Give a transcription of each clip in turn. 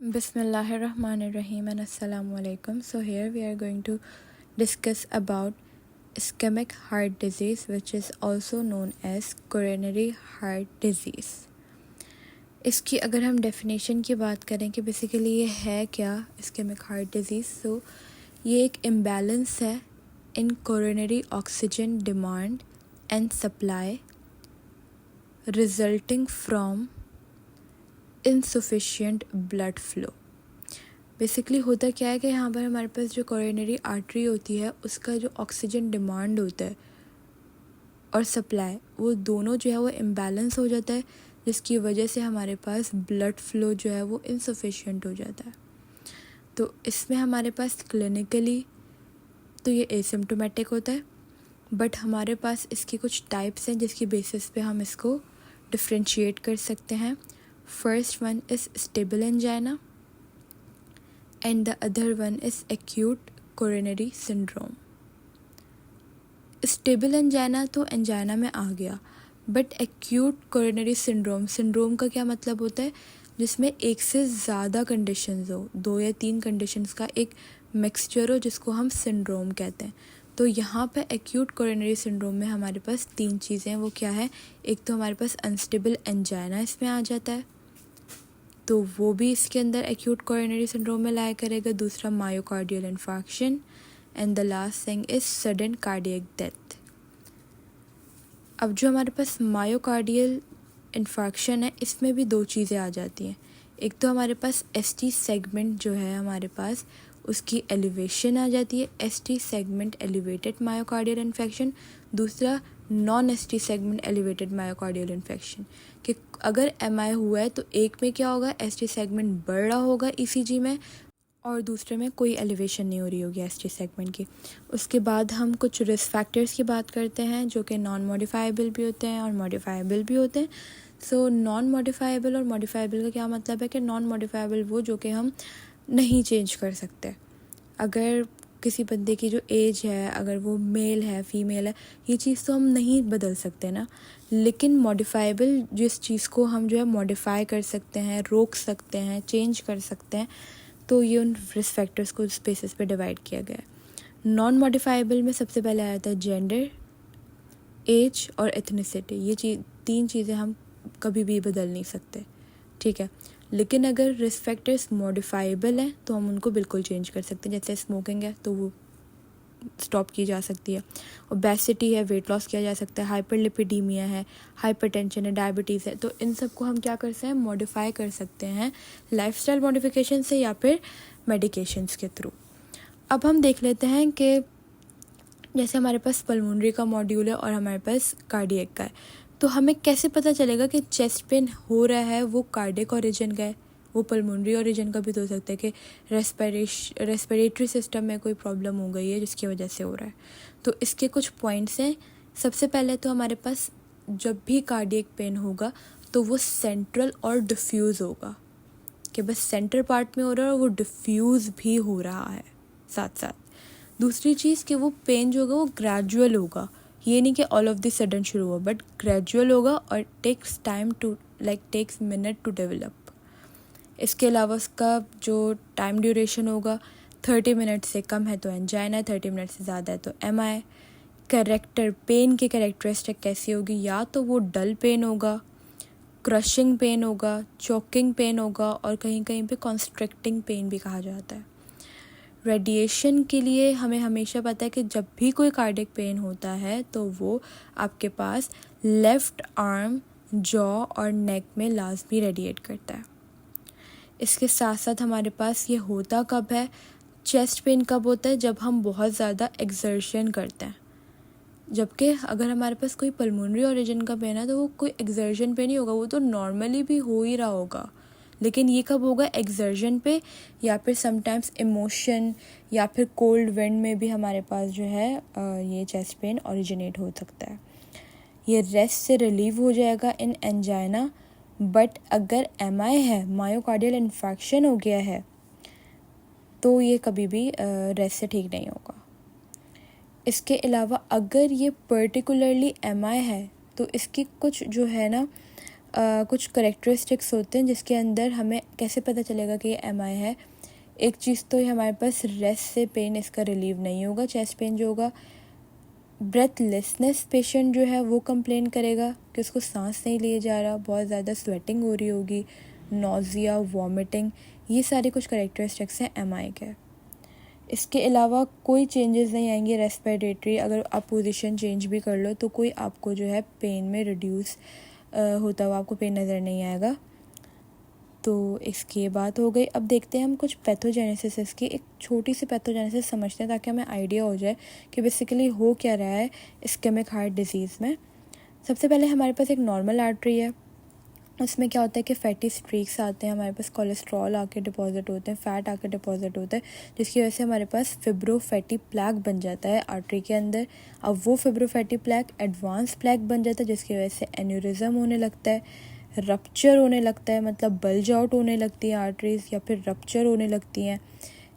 Bismillahirrahmanirrahim and Assalamu alaikum. So here we are going to discuss about ischemic heart disease, which is also known as coronary heart disease. इसकी अगर हम definition की बात करें कि basically ये है क्या ischemic heart disease, so ये एक imbalance है in coronary oxygen demand and supply resulting from insufficient blood flow. Basically होता क्या है कि यहाँ पर हमारे पास जो कोरोनरी आर्टरी होती है उसका जो ऑक्सीजन डिमांड होता है और सप्लाई, वो दोनों जो है वो इम्बैलेंस हो जाता है, जिसकी वजह से हमारे पास ब्लड फ्लो जो है वो इनसफिशिएंट हो जाता है. तो इसमें हमारे पास क्लिनिकली तो ये एसिम्प्टोमेटिक होता है, बट हमारे पास इसकी कुछ टाइप्स हैं जिसकी बेसिस पे हम इसको डिफ्रेंशिएट कर सकते हैं. First one is stable angina and the other one is acute coronary syndrome. Stable angina तो angina में आ गया, बट acute coronary syndrome का क्या मतलब होता है? जिसमें एक से ज़्यादा कंडीशंस हो, 2 या 3 कंडीशंस का एक मिक्सचर हो, जिसको हम सिंड्रोम कहते हैं. तो यहाँ पे एक्यूट कोरोनरी सिंड्रोम में हमारे पास 3 चीज़ें हैं. वो क्या है? एक तो हमारे पास अनस्टेबल एंजाइना इसमें आ जाता है, तो वो भी इसके अंदर एक्यूट कोरोनरी सिंड्रोम में लाया करेगा. दूसरा myocardial infarction and the last thing is sudden cardiac death. अब जो हमारे पास मायोकार्डियल इन्फार्क्शन है, इसमें भी 2 चीज़ें आ जाती हैं. एक तो हमारे पास एसटी सेगमेंट जो है हमारे पास उसकी एलिवेशन आ जाती है, ST segment elevated myocardial infection. दूसरा non ST segment elevated myocardial infection, कि अगर एमआई हुआ है तो एक में क्या होगा, एसटी सेगमेंट बढ़ रहा होगा ईसीजी में और दूसरे में कोई एलिवेशन नहीं हो रही होगी एसटी सेगमेंट की. उसके बाद हम कुछ रिस्क फैक्टर्स की बात करते हैं जो कि नॉन मॉडिफाइबल भी होते हैं और मॉडिफाइबल भी होते हैं. सो नॉन मॉडिफाइबल और मॉडिफाइबल का क्या मतलब है कि नॉन मॉडिफाइबल वो जो कि हम नहीं चेंज कर सकते. अगर किसी बंदे की जो एज है, अगर वो मेल है फीमेल है, ये चीज़ तो हम नहीं बदल सकते ना. लेकिन मॉडिफाइबल जिस चीज़ को हम जो है मॉडिफाई कर सकते हैं, रोक सकते हैं, चेंज कर सकते हैं, तो ये उन रिस्क फैक्टर्स को उस बेसिस पे डिवाइड किया गया है. नॉन मॉडिफाइबल में सबसे पहले आया था जेंडर, एज और एथनिसिटी. ये 3 चीज़ें हम कभी भी बदल नहीं सकते, ठीक है. लेकिन अगर रिस्क फैक्टर्स मॉडिफाइबल हैं तो हम उनको बिल्कुल चेंज कर सकते हैं. जैसे स्मोकिंग है तो वो स्टॉप की जा सकती है, ओबेसिटी है, वेट लॉस किया जा सकता है, हाइपरलिपिडीमिया है, हाइपरटेंशन है, डायबिटीज़ है, तो इन सब को हम क्या कर सकते हैं, मॉडिफाई कर सकते हैं लाइफस्टाइल मॉडिफिकेशन से या फिर मेडिकेशंस के थ्रू. अब हम देख लेते हैं कि जैसे हमारे पास पल्मोनरी का मॉड्यूल है और हमारे पास कार्डियक का है, तो हमें कैसे पता चलेगा कि चेस्ट पेन हो रहा है वो कार्डियक ओरिजिन का है, वो पल्मोनरी ओरिजिन का भी तो हो सकता है कि रेस्पिरेटरी सिस्टम में कोई प्रॉब्लम हो गई है जिसकी वजह से हो रहा है. तो इसके कुछ पॉइंट्स हैं. सबसे पहले तो हमारे पास जब भी कार्डियक पेन होगा तो वो सेंट्रल और डिफ्यूज़ होगा, कि बस सेंटर पार्ट में हो रहा है और वो डिफ्यूज़ भी हो रहा है साथ साथ. दूसरी चीज़ कि वो पेन जो होगा वो ग्रेजुअल होगा, ये नहीं कि ऑल ऑफ द सडन शुरू हुआ, बट ग्रेजुअल होगा और takes time to takes minute to develop. इसके अलावा उसका जो टाइम ड्यूरेशन होगा 30 मिनट से कम है तो एंजाइना, 30 मिनट से ज़्यादा है तो एमआई. पेन की कैरेक्टरिस्टिक कैसी होगी, या तो वो डल पेन होगा, क्रशिंग पेन होगा, चोकिंग पेन होगा और कहीं कहीं पे कॉन्स्ट्रिक्टिंग पेन भी कहा जाता है. रेडिएशन के लिए हमें हमेशा पता है कि जब भी कोई कार्डियक पेन होता है तो वो आपके पास लेफ़्ट आर्म, जॉ और नेक में लाजमी रेडिएट करता है. इसके साथ साथ हमारे पास ये होता कब है, चेस्ट पेन कब होता है, जब हम बहुत ज़्यादा एक्सर्शन करते हैं. जबकि अगर हमारे पास कोई पल्मोनरी ओरिजिन का पेन है तो वो कोई एक्सर्शन पे नहीं होगा, वो तो नॉर्मली भी हो ही रहा होगा. लेकिन ये कब होगा, एक्सर्शन पे, या फिर समटाइम्स इमोशन या फिर कोल्ड विंड में भी हमारे पास जो है ये चेस्ट पेन ओरिजिनेट हो सकता है. ये रेस्ट से रिलीव हो जाएगा इन एंजाइना, बट अगर एमआई है, मायोकार्डियल इन्फेक्शन हो गया है, तो ये कभी भी रेस्ट से ठीक नहीं होगा. इसके अलावा अगर ये पर्टिकुलरली एमआई है तो इसकी कुछ जो है ना कुछ करेक्टरिस्टिक्स होते हैं जिसके अंदर हमें कैसे पता चलेगा कि ये MI है। एक चीज़ तो ये हमारे पास रेस्ट से पेन इसका रिलीव नहीं होगा, चेस्ट पेन जो होगा। ब्रेथलेसनेस पेशेंट जो है वो कंप्लेन करेगा कि उसको सांस नहीं लिए जा रहा, बहुत ज़्यादा स्वेटिंग हो रही होगी, नोज़िया, वॉमिटिंग, ये सारे कुछ करेक्टरिस्टिक्स हैं MI के। इसके अलावा कोई चेंजेस नहीं आएंगे रेस्पिरेटरी, अगर आप पोजीशन चेंज भी कर लो तो कोई आपको जो है पेन में रिड्यूस होता हुआ आपको पेन नज़र नहीं आएगा। तो इसकी ये बात हो गई। अब देखते हैं हम कुछ पैथोजेनेसिस की, एक छोटी सी पैथोजेनेसिस समझते हैं ताकि हमें आइडिया हो जाए कि बेसिकली हो क्या रहा है इस्केमिक हार्ट डिजीज़ में। सबसे पहले हमारे पास एक नॉर्मल आर्टरी है, उसमें क्या होता है कि फैटी स्ट्रीक्स आते हैं, हमारे पास कोलेस्ट्रॉल आके डिपॉजिट होते हैं, फ़ैट आके डिपॉजिट होता है, जिसकी वजह से हमारे पास फिब्रोफैटी प्लैक बन जाता है आर्टरी के अंदर। अब वो फिब्रोफैटी प्लैक एडवांस प्लैक बन जाता है जिसकी वजह से एन्यूरिज्म होने लगता है, रप्चर होने लगता है, मतलब बल्ज आउट होने लगती है आर्टरीज़ या फिर रप्चर होने लगती हैं।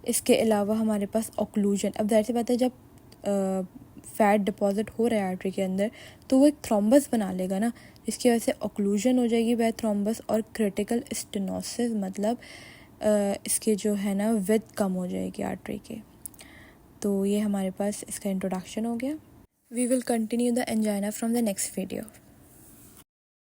इसके अलावा हमारे पास ऑक्लूजन, अब जाहिर सी बात है जब फैट डिपॉजिट हो रहा है आर्टरी के अंदर तो वो एक थ्रोम्बस बना लेगा ना, जिसकी वजह से ऑक्लूजन हो जाएगी वह थ्रोम्बस, और क्रिटिकल स्टेनोसिस, मतलब इसके जो है ना विड्थ कम हो जाएगी आर्टरी के। तो ये हमारे पास इसका इंट्रोडक्शन हो गया। We will continue the angina from the next video.